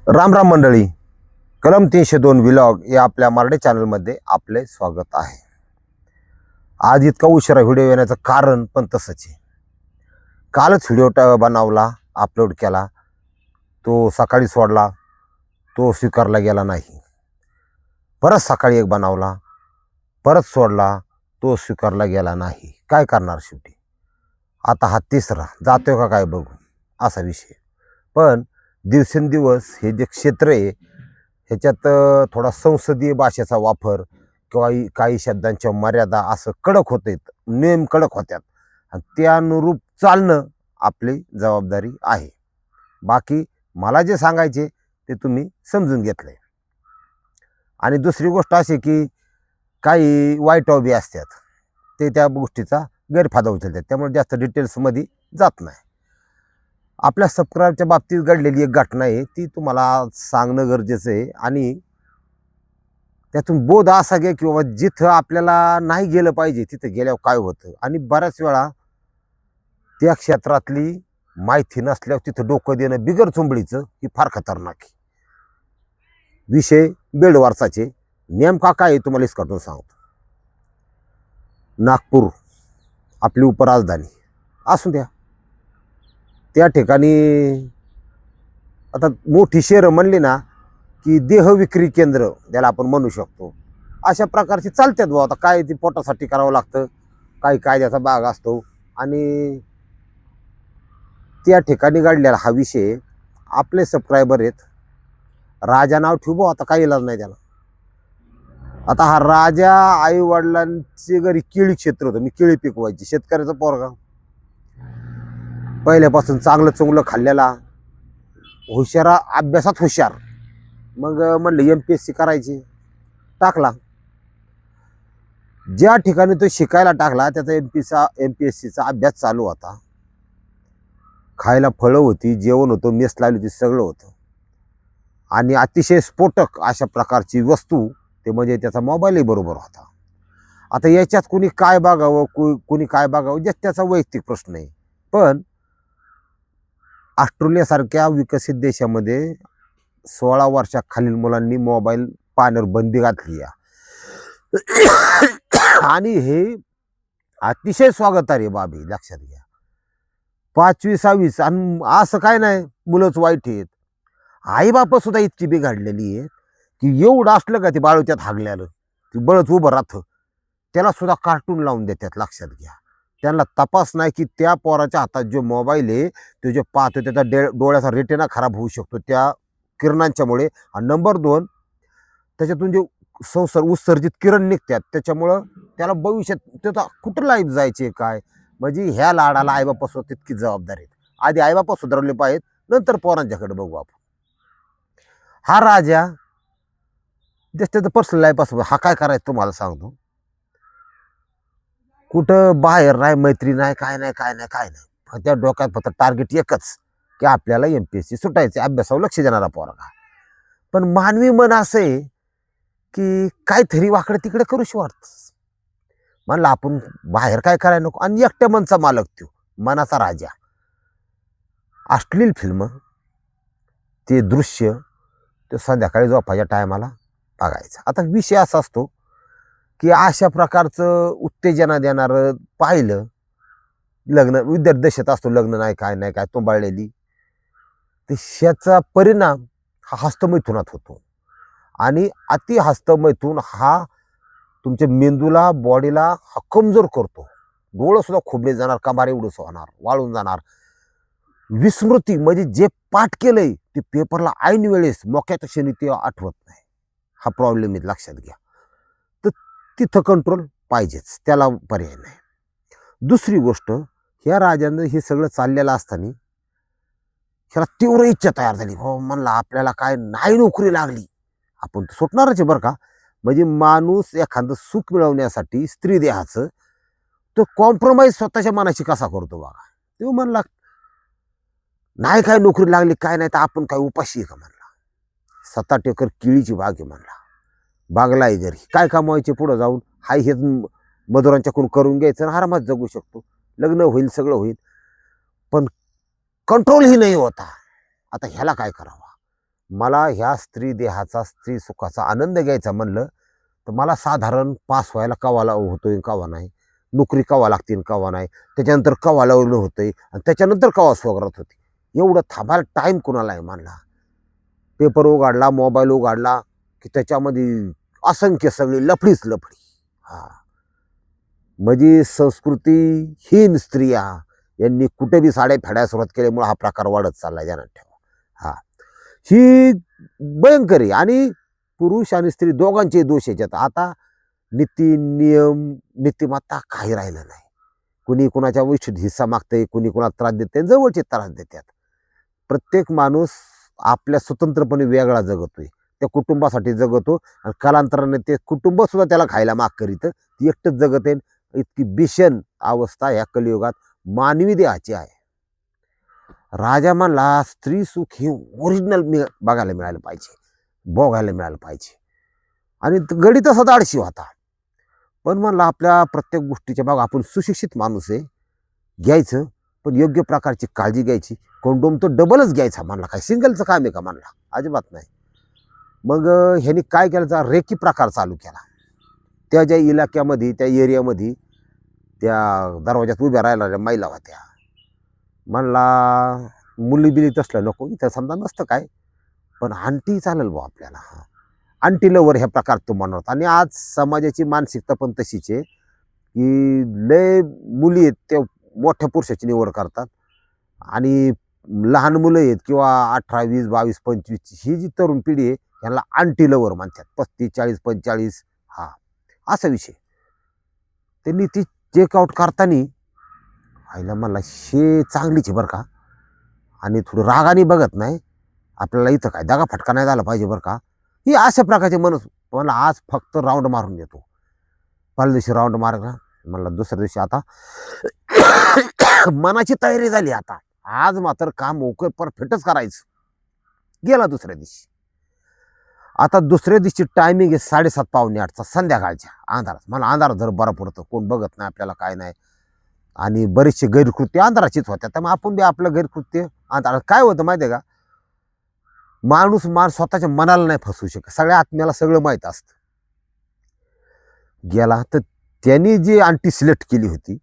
राम राम मंडळी. कलम 302 व्लॉग या आपल्या मराठी चॅनलमध्ये आपले स्वागत आहे. आज इतका उशिरा व्हिडिओ येण्याचं कारण पण तसंच आहे. कालच व्हिडिओ बनवला, अपलोड केला, तो सकाळी सोडला, तो स्वीकारला गेला नाही. परत सकाळी एक बनवला, परत सोडला, तो स्वीकारला गेला नाही. काय करणार शेवटी? आता हा तिसरा जातोय का काय बघू, असा विषय. पण दिवसेंदिवस हे जे क्षेत्र आहे ह्याच्यात थोडा संसदीय भाषेचा वापर किंवा काही शब्दांच्या मर्यादा असं कडक होत आहेत, नियम कडक होत्यात आणि त्यानुरूप चालणं आपली जबाबदारी आहे. बाकी मला जे सांगायचे ते तुम्ही समजून घेतलंय. आणि दुसरी गोष्ट अशी की काही वाईट बी असतात, ते त्या गोष्टीचा गैरफायदा उचलतात, त्यामुळे जास्त डिटेल्समध्ये जात नाही. आपल्या सबस्क्राईबच्या बाबतीत घडलेली एक घटना आहे, ती तुम्हाला सांगणं गरजेचं आहे. आणि त्यातून बोध असा घ्या की बाबा जिथं आपल्याला नाही गेलं पाहिजे तिथं गेल्यावर काय होतं. आणि बऱ्याच वेळा त्या क्षेत्रातली माहिती नसल्यावर तिथं डोकं देणं बिगर चुंबडीचं ही फार खतरनाक आहे. विषय बेडवरचाचे. नेमका काय आहे तुम्हाला इसकाटून सांगतो. नागपूर आपली उपराजधानी असू द्या, त्या ठिकाणी आता मोठी शहरं म्हणली ना की देह विक्री केंद्र ज्याला आपण म्हणू शकतो, अशा प्रकारची चालतात बुवा. आता काय ती पोटासाठी करावं लागतं, काही कायद्याचा भाग असतो. आणि त्या ठिकाणी घडलेला हा विषय, आपले सबस्क्रायबर आहेत, राजा नाव ठेवू बुवा, आता काही इलाज नाही त्याला. आता हा राजा आई वडिलांचे घरी केळी क्षेत्र होतं, मी केळी पिकवायची, शेतकऱ्याचा पोरगा, पहिल्यापासून चांगलं चुंगलं खाल्लेला, हुशारा, अभ्यासात हुशार. मग म्हणलं MPSC करायची, टाकला. ज्या ठिकाणी तो शिकायला टाकला त्याचा MPSCचा अभ्यास चालू होता. खायला फळं होती, जेवण होतं, मेस लावली होती, सगळं होतं. आणि अतिशय स्फोटक अशा प्रकारची वस्तू ते म्हणजे त्याचा मोबाईलही बरोबर होता. आता याच्यात कुणी काय बघावं, कुणी काय बघावं, जस्ट त्याचा वैयक्तिक प्रश्न आहे. पण ऑस्ट्रेलियासारख्या विकसित देशामध्ये 16 वर्षाखालील मुलांनी मोबाईल पाहण्यावर बंदी घातली आहे. आणि हे अतिशय स्वागतार्ह बाब आहे, लक्षात घ्या. 5वी 6वी आणि असं काय नाही मुलंच वाईट आहेत, आई बाप सुद्धा इतकी बिघडलेली आहेत की एवढं असलं का ते बाळ त्यात हागल्यानं ती बळच उभं राहतं, त्याला सुद्धा कार्टून लावून देतात. लक्षात घ्या, त्यांना तपास नाही की त्या पोराच्या हातात जो मोबाईल आहे तो जे पाहतो त्याचा डोळ्याचा रेटिना खराब होऊ शकतो त्या किरणांच्यामुळे. आणि नंबर 2, त्याच्यातून जे उत्सर्जित किरण निघतात त्याच्यामुळं त्याला भविष्यात त्याचा कुठं लाईफ जायचे काय. म्हणजे ह्या लाडाला आईबापासून तितकी जबाबदारी आहे. आधी आईबापा सुधारले पाहिजेत, नंतर पोरांच्याकडे बघू आपण. हा राजा जस्ट त्याचं पर्सनल लाईफ असं, हा काय करायचं तुम्हाला सांगतो. कुठं बाहेर नाही, मैत्री नाही, काय नाही काय नाही काय नाही, त्या डोक्यात फक्त टार्गेट एकच की आपल्याला MPSC सुटायचे, अभ्यासावर लक्ष देणारा पोरगा. पण मानवी मन असं आहे की काहीतरी वाकडं तिकडे करूशी वाटतं. म्हणलं आपण बाहेर काय करायला नको. आणि एकट्या मनचा मालक तो, मनाचा राजा. अश्लील फिल्म, ते दृश्य ते संध्याकाळी झोपायच्या टायमाला बघायचं. आता विषय असा असतो की अशा प्रकारचं उत्तेजना देणारं पाहिलं, लग्न विद्यार्थी दशेत असतो, लग्न नाही काय नाही काय तुंबाळलेली, तर ह्याचा परिणाम हा हस्तमैथुनात होतो. आणि अति हस्तमैथून हा तुमच्या मेंदूला, बॉडीला हा कमजोर करतो. डोळं सुद्धा खुबले जाणार, कमारे एवढंच होणार, वाळून जाणार. विस्मृती म्हणजे जे पाठ केलंय ते पेपरला ऐन वेळेस मोक्याच्या क्षणी ते आठवत नाही, हा प्रॉब्लेम आहे, लक्षात घ्या. तर तिथं कंट्रोल पाहिजेच, त्याला पर्याय नाही. दुसरी गोष्ट, ह्या राजानं हे सगळं चाललेलं असताना ह्याला तीव्र इच्छा तयार झाली, हो म्हणला आपल्याला काय नाही नोकरी लागली आपण तर सुटणारच आहे बरं का. म्हणजे माणूस एखादं सुख मिळवण्यासाठी स्त्री देहाचं तो कॉम्प्रोमाइज स्वतःच्या मनाशी कसा करतो बघा. तो म्हणला नाही काय नोकरी लागली काय नाही तर आपण काय उपाशी आहे का म्हणला. 7-8 एकर केळीची बाग आहे म्हणला, बागला आहे घरी, काय कमवायचे पुढं जाऊन, हाय हेच मजुरांच्याकडून करून घ्यायचं आणि आरामात जगू शकतो, लग्न होईल, सगळं होईल. पण कंट्रोलही नाही होता. आता ह्याला काय करावा. मला ह्या स्त्री देहाचा स्त्री सुखाचा आनंद घ्यायचा म्हणलं तर मला साधारण पास व्हायला कवाला होतोय कवा नाही, नोकरी कवा लागतील कवा नाही, त्याच्यानंतर कवा लावणं होतंय आणि त्याच्यानंतर कवा स्वगरात होते. एवढं थांबायला टाईम कुणाला आहे म्हणला. पेपर उघडला, मोबाईल उघडला की त्याच्यामध्ये असंख्य सगळी लफडीच लफडी. हा, म्हणजे संस्कृतीहीन स्त्रिया यांनी कुठे बी साड्या फेडायला सुरुवात केल्यामुळे हा प्रकार वाढत चाललाय, ध्यानात ठेवा. हा, ही भयंकर आहे. आणि पुरुष आणि स्त्री दोघांचे दोष याच्यात. आता नीती नियम नीतिमत्ता काही राहिलं नाही. कुणी कुणाच्या वैशिष्ट्य हिस्सा मागतंय, कुणी कुणाला त्रास देते, जवळचे त्रास देतात. प्रत्येक माणूस आपल्या स्वतंत्रपणे वेगळा जगतोय, त्या कुटुंबासाठी जगतो आणि कालांतराने ते कुटुंब सुद्धा त्याला खायला माग करीत, ती एकटंच जगत आहे. इतकी भीषण अवस्था या कलियुगात मानवी देहाची आहे. राजा म्हणला स्त्री सुख हे ओरिजिनल बघायला मिळालं पाहिजे, बघायला मिळालं पाहिजे. आणि गडी तसा दाडशी होता, पण म्हणला आपल्या प्रत्येक गोष्टीच्या बाग आपण सुशिक्षित माणूस आहे, घ्यायचं पण योग्य प्रकारची काळजी घ्यायची. कोंडोम तो डबलच घ्यायचा म्हणला, काय सिंगलचं काम आहे का म्हणला, अजिबात नाही. मग ह्यांनी काय केलं, रेकी प्रकार चालू केला. त्या ज्या इलाक्यामध्ये त्या एरियामध्ये त्या दरवाज्यात उभ्या राहिल्या महिला होत्या. म्हणला मुली बिली तसलं नको, इथं समजा नसतं काय, पण आंटी चालेल भाऊ आपल्याला. हा, आंटी लवर ह्या प्रकार तो म्हणत. आणि आज समाजाची मानसिकता पण तशीच आहे की लय मुली आहेत त्या मोठ्या पुरुषाची निवड करतात आणि लहान मुलं आहेत किंवा 18, 20, 22, 25 ही जी तरुण पिढी आहे यांना आंटी लवर म्हणतात. 35, 40, 45. हा, असा विषय. त्यांनी ती चेकआउट करताना आईला म्हणला शे चांगलीच आहे बरं का, आणि थोडं रागाने बघत नाही आपल्याला, इथं काय दगा फटका नाही झाला पाहिजे बरं का. ही अशा प्रकारचे माणूस. मला आज फक्त राऊंड मारून येतो. पहिल्या दिवशी राऊंड मारला, म्हणला दुसऱ्या दिवशी आता मनाची तयारी झाली, आता आज मात्र काम ओके परफेक्टच करायचं. गेला दुसऱ्या दिवशी. आता दुसऱ्या दिवशी टायमिंग आहे 7:30 पावणे 8चा संध्याकाळच्या अंधारात. मला अंधारात जर बरं पडतं, कोण बघत नाही आपल्याला, काय नाही. आणि बरेचसे गैरकृत्य अंधाराचीच होत्या, त्यामुळे आपण बी आपलं गैरकृत्य अंधारात. काय होतं माहिती आहे का, माणूस स्वतःच्या मनाला नाही फसवू शकत, सगळ्या आत्म्याला सगळं माहीत असतं. गेला तर त्यांनी जी आंटी सिलेक्ट केली होती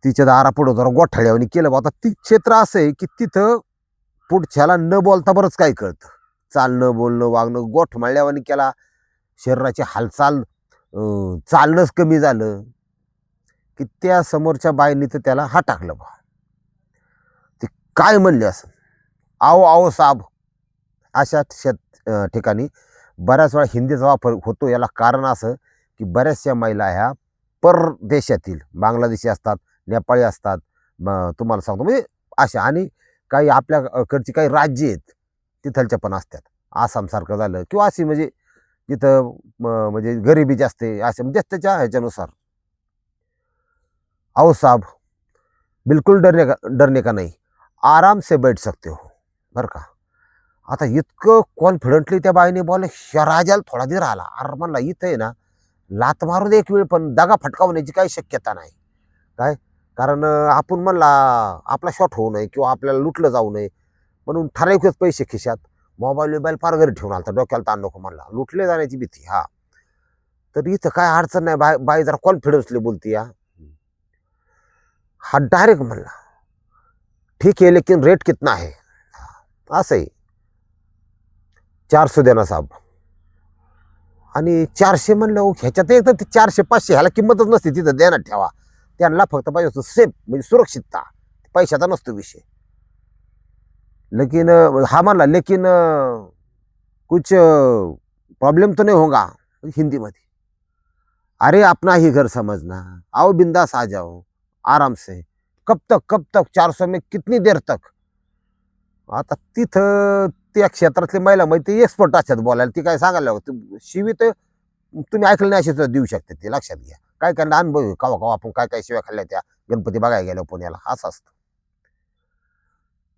तिच्या दारापुढं जरा गोठाळ्यावानी केलं. आता ती क्षेत्र असं आहे की तिथं पुढच्याला न बोलता बरंच काय कळतं. चालणं बोलणं वागणं गोठ मळल्यावानी केला, शरीराची हालचाल चालणंच कमी झालं की त्या समोरच्या बाईंनी तर त्याला हा टाकलं बा. ते काय म्हणले असं, आओ आओ साब. अशा ठिकाणी बऱ्याच वेळा हिंदीचा वापर होतो. याला कारण असं की बऱ्याचशा महिला ह्या परदेशातील बांगलादेशी असतात, नेपाळी असतात, तुम्हाला सांगतो म्हणजे अशा. आणि काही आपल्याकडची काही राज्य आहेत तिथलच्या पण असतात, आसामसारखं झालं किंवा अशी, म्हणजे तिथं म्हणजे गरिबी जास्त आहे असे, म्हणजे त्याच्या ह्याच्यानुसार. आओ साहब बिलकुल डरने का नाही, आराम से बैठ सकते हो, बरं का. आता इतकं कॉन्फिडंटली त्या बाईने बोलले, राजाला थोडा धीर आला. अरे म्हणला इथं आहे ना लात मारून एक वेळ पण दगा फटकावण्याची काही शक्यता नाही काय, कारण आपण म्हणला आपला शॉट होऊ नये किंवा आपल्याला लुटलं जाऊ नये म्हणून ठराविकच पैसे खिशात, मोबाईल फार घरी ठेवून आला, डोक्याला ताण नको म्हणला, लुटले जाण्याची भीती. हा, तर इथं काय अडचण नाही, बाई जरा कॉन्फिडन्सली बोलती या. हा डायरेक्ट म्हणला ठीक है लेकिन रेट कितना है, असं आहे. 400 देना साहेब. आणि 400 म्हणलं ह्याच्यात एक तर 400-500 ह्याला किंमतच नसते, तिथं देण्यात ठेवा. त्यांना फक्त पाहिजे असतं सेफ, म्हणजे सुरक्षितता, पैशाचा नसतो विषय. लेकिन हा म्हणला लेकिन कुछ प्रॉब्लेम तो नहीं होगा, हिंदीमध्ये. अरे अपना ही घर समझना, आओ बिंदास आ जाओ आराम से, कब तक 400 में कितनी देर तक. आता तिथं त्या क्षेत्रातली महिला माहिती एक्सपर्ट असतात बोलायला, ती काय सांगायला शिवी तर तुम्ही ऐकलं नाही अशी देऊ शकते, ते लक्षात घ्या. काय करणार अनुभव कवा कवा आपण काय काय शिव्या खाल्ल्या त्या गणपती बघायला गेलो पुण्याला, असं असतं.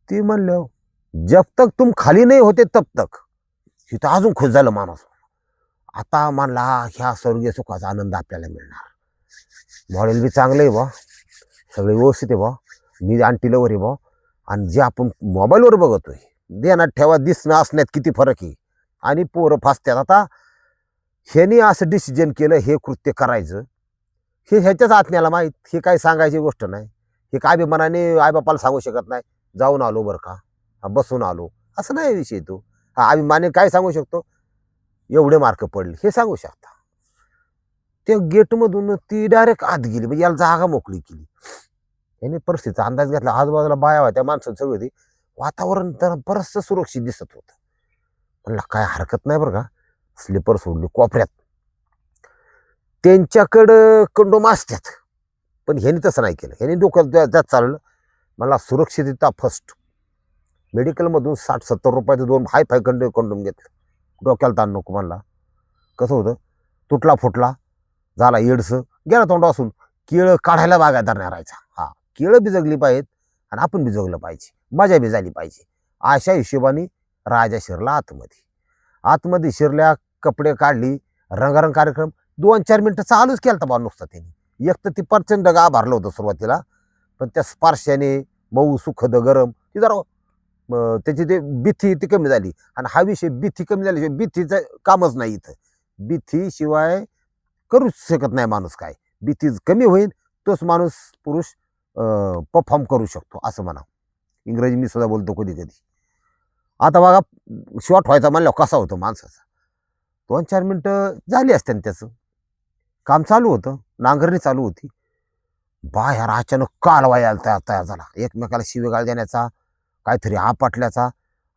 ती म्हणलं जब तक तुम खाली नाही होते तब तक. तिथं अजून खुश झालं माणूस. आता म्हणला ह्या स्वर्गीय सुखाचा आनंद आपल्याला मिळणार. मॉडेल बी चांगलं आहे बा, सगळे व्यवस्थित आहे बा, मी आंटी लवर आहे बा, आणि जे आपण मोबाईलवर बघतोय देण्यात ठेवा दिसणं असण्यात किती फरक आहे. आणि पोरं फासत्यात. आता ह्यानी असं डिसिजन केलं हे कृत्य करायचं, हे ह्याच्याच आत्म्याला माहीत. हे काही सांगायची गोष्ट नाही. हे काय अभिमानाने आईबापाला सांगू शकत नाही, जाऊन आलो बरं का, बसून आलो, असं नाही विषय. तो हा अभिमाने काय सांगू शकतो, एवढे मार्क पडले हे सांगू शकता. त्या गेटमधून ती डायरेक्ट आत गेली, म्हणजे याला जागा मोकळी केली. याने परिस्थितीचा अंदाज घेतला. आजूबाजूला बाया होत्या, माणसं सगळी होती. वातावरण तर बरंचसं सुरक्षित दिसत होतं. म्हणलं काय हरकत नाही बरं का. स्लीपर सोडली कोपऱ्यात. त्यांच्याकडं कंडोम असतात, पण ह्यानी तसं नाही केलं. ह्यानी डोक्यात त्यात चाललं. मला सुरक्षितता फर्स्ट. मेडिकलमधून 60-70 रुपयाचे 2 हाय फाय कंडोम घेतले. डोक्याला ताण नको म्हणला. कसं होतं, तुटला फुटला झाला एड्स, गेला तोंड असून. केळं काढायला बागायदार नाही राहायचा. हा, केळं बिजगली पाहिजेत आणि आपण बिजगलं पाहिजे, मजा बी झाली पाहिजे. अशा हिशोबाने राजा शिरला आतमध्ये. आतमध्ये शिरल्या, कपडे काढली, रंगारंग कार्यक्रम 2-4 मिनिटं चालूच केला तर बा नुसतं त्यांनी. एक तर ती प्रचंड गाभारलं होतं सुरुवातीला, पण त्या स्पर्शाने मऊ सुखद गरम ती जरा त्याची ते भीती ती कमी झाली. आणि हा विषय भीती कमी झाल्याशिवाय भीतीचं कामच नाही इथं. भीतीशिवाय करूच शकत नाही माणूस काय. भीती कमी होईल तोच माणूस पुरुष परफॉर्म करू शकतो असं म्हणा. इंग्रजी मी सुद्धा बोलतो कधी कधी. आता बघा, शॉर्ट व्हायचा म्हणल्यावर कसा होतो माणसाचा. 2-4 मिनिटं झाली असते त्याचं काम चालू होतं, नांगरणी चालू होती. बाहेर अचानक कालवा यायला तयार झाला, एकमेकाला शिवेगाळ देण्याचा, काहीतरी आपटल्याचा.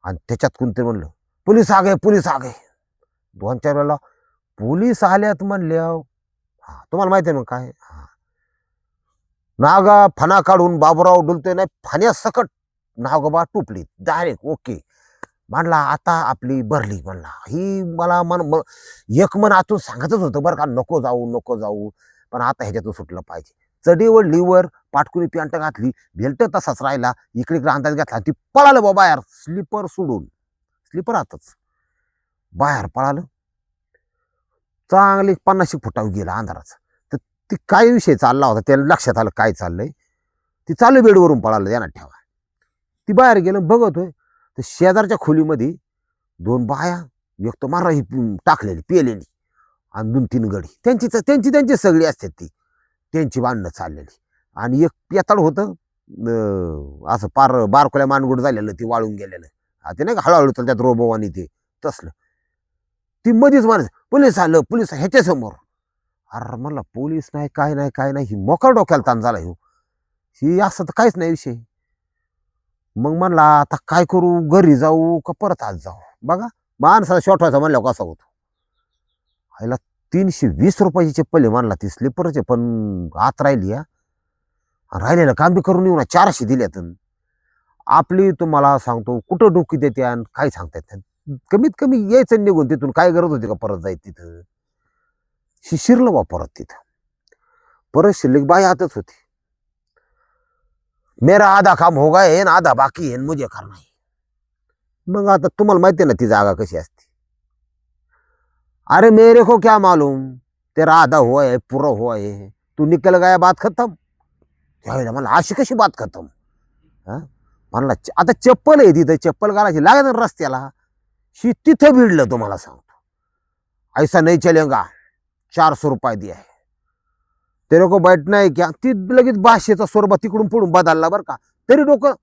आणि त्याच्यात कोणतरी म्हणलं, पोलीस आ गए, पोलीस आ गए. 2-4 वेळेला पोलीस आल्यात म्हणल्या. हा, तुम्हाला माहिती आहे मग काय. हा, नागा फणा काढून बाबूराव डुलते नाही, फण्या सकट नागोबा टुपली डायरेक्ट. ओके म्हणला, आता आपली भरली म्हणला. ही मला एक मन आतून सांगतच होतं बरं का, नको जाऊ नको जाऊ, पण आता ह्याच्यातून सुटलं पाहिजे. चढी वडलीवर, पाटकुनी पॅन्ट घातली, बेल्ट तसाच राहिला, इकडे इकडे अंदाज घेतला, ती पळालं बाबा बाहेर स्लीपर सोडून. स्लीपर आतच बाहेर पळालं. चांगली 50 फुटावर गेला अंधाराचा. तर ती काय विषय चालला होता त्याला लक्षात आलं काय चाललंय. ती चालू बेडवरून पळालं, ध्यानात ठेवा. ती बाहेर गेलं बघतोय तर शेजारच्या खोलीमध्ये 2 बाया, एक तर मारा ही टाकलेली पिलेली, आणि 2-3 गडी त्यांची सगळी असतात ती, त्यांची भांडणं चाललेली. आणि एक पेताळ होतं, असं पार बारकोल्या मानगुड झालेलं, ती वाळून गेलेलं. ते नाही का हळूहळू त्यात रोबो आणि ते तसलं. ती मध्येच माणसं, पोलीस आलं पोलीस ह्याच्या समोर. अरे म्हणला पोलीस नाही काय नाही काय नाही, ही मोका डोक्याला ताण झाला ह्यो. ही असं तर काहीच नाही विषय. मग म्हणला आता काय करू, घरी जाऊ का परत आज जाऊ. बघा माणसाला शॉर्ट व्हायचा म्हणल्यावर कसा होतो. ह्याला 320 रुपयाची चप्पल आहे म्हणला, ती स्लीपरचे, पण आत राहिली. राहिलेलं काम बी करून येऊ ना, 400 दिल्यात. आपली तुम्हाला सांगतो कुठं डोकी देते आणि काय सांगतात. कमीत कमी यायचं निघून तिथून, काय गरज होती का परत जायचं तिथं. शिरलं बा परत तिथं. परत शिल्लक बाई आतच होती. मेरा आधा काम हो गया है, आधा बाकी है, मुझे करना है. मग आता तुम्हाला माहिती आहे ना ती जागा कशी असते. अरे मेरे को क्या मालूम, तेरा आधा हुआ है पूरा हुआ है, तू निकल गया बात खत्म. त्यावेळेला म्हणला अशी कशी बात खतम. म्हणला आता चप्पल आहे तिथं, चप्पल घालायची लागत रस्त्याला. शी तिथं भिडलं तुम्हाला सांगतो. ऐसा नाही चलेगा, 400 रुपये दिया है, तेरे को बैठना है क्या. ती लगेच भाषेचा स्वरूप तिकडून पुढून बदलला बरं का. तरी डोकं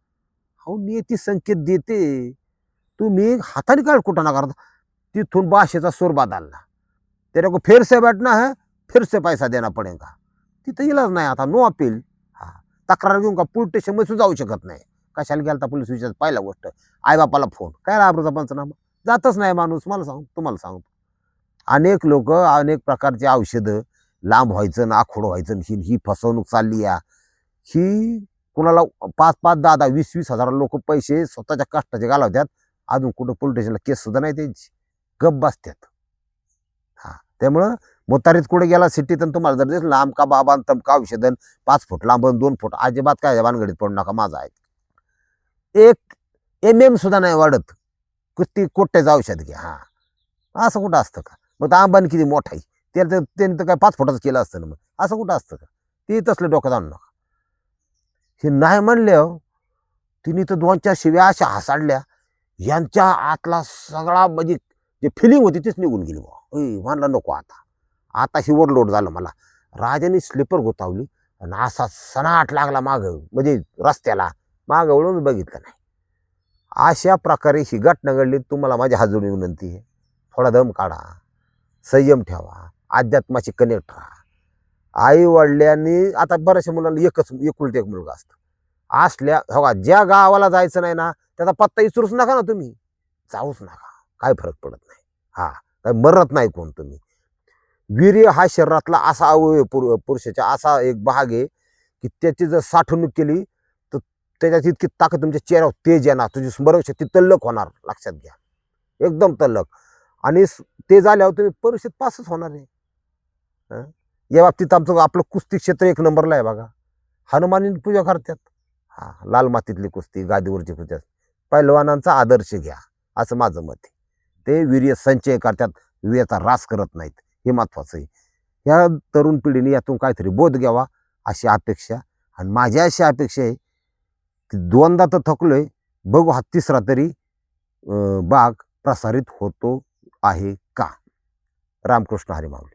हो नियती संकेत देते, तुम्ही हाताने काढ कुठं ना करता. तिथून भाषेचा स्वर बदलला. तेरे को फिर से बैठना है, फिर से पैसा देना पडेगा. तिथं इलाज नाही आता, नो अपील. हा, तक्रार घेऊन का पोलीस स्टेशन मध्ये जाऊ शकत नाही. कशाला गेलता पोलीस विचार. पहिला गोष्ट आईबापाला फोन, काय आबरूचा पंचनामा जातच नाही माणूस. मला सांग, तुम्हाला सांगतो, अनेक लोक अनेक प्रकारचे औषधं, लांब व्हायचं ना आखोड व्हायचं, ही फसवणूक चालली या. ही कुणाला 5-5, 10-10, 20-20 हजार लोक पैसे स्वतःच्या कष्टाचे घालवतात. अजून कुठं पोलीस स्टेशनला केस सुद्धा नाही त्यांची, गप बसतात. हा, त्यामुळं मोतारीत कुठे गेला सिटीत तुम्हाला जर दिसलं आमका बाबा तमका औषधन 5 फूट लांब 2 फूट, अजिबात काय भानगडीत पडू नका. माझा आहे 1 MM सुद्धा नाही वाढत, किती कोट्याचं औषध घ्या. हा, असं कुठं असतं का. मग तर अंबानी किती मोठा आहे, त्याने तर काय 5 फुटाचं केलं असतं ना. मग असं कुठं असतं का. ते तसलं डोक्यात आणू नका. हे नाही म्हणले तिने तर 2-4 शिव्या अशा हसाडल्या. यांच्या आतला सगळा म्हणजे जे फिलिंग होती तीच निघून गेली बुवा. म्हणलं नको आता, आता ही ओव्हरलोड झालं मला. राजाने स्लीपर गोतावली आणि असा सनाट लागला माग, म्हणजे रस्त्याला माग वळून बघितलं नाही. अशा प्रकारे ही घटना घडली. तुम्हाला माझी हात जोडून विनंती आहे, थोडा दम काढा, संयम ठेवा, अध्यात्माशी कनेक्ट राहा. आई वडिलांनी, आता बऱ्याचशा मुलांना एकुलते एक मुलगा असतो, असल्या हो ज्या गावाला जायचं नाही ना त्याचा पत्ता विचारूच नका ना, तुम्ही जाऊच नका, काय फरक पडत नाही. हा, काय मरत नाही कोण. तुम्ही वीर्य हा शरीरातला असा अवयव, पुरुषाचा असा एक भाग आहे की त्याची जर साठवणूक केली तर त्याच्यात इतकी ताकद तुमच्या चेहऱ्यावर तेज येणार, तुझी स्मरणशक्ती तल्लख होणार, लक्षात घ्या, एकदम तल्लख. आणि ते झाल्यावर तुम्ही परीक्षेत पासच होणार आहे. या बाबतीत आपलं कुस्ती क्षेत्र एक नंबरला आहे बघा. हनुमानी पूजा करतात. हा, लाल मातीतली कुस्ती, गादीवरची कुस्ती, पैलवानांचा आदर्श घ्या, असं माझं मत आहे. ते वीर्य संचय करतात, वीर्याचा रास करत नाहीत, हे महत्वाचं आहे. ह्या तरुण पिढीने यातून काहीतरी बोध घ्यावा अशी अपेक्षा. आणि माझी अशी अपेक्षा आहे की दोनदा तर थकलोय, बघू हा तिसरा तरी भाग प्रसारित होतो आहे का. रामकृष्ण हरी माऊली.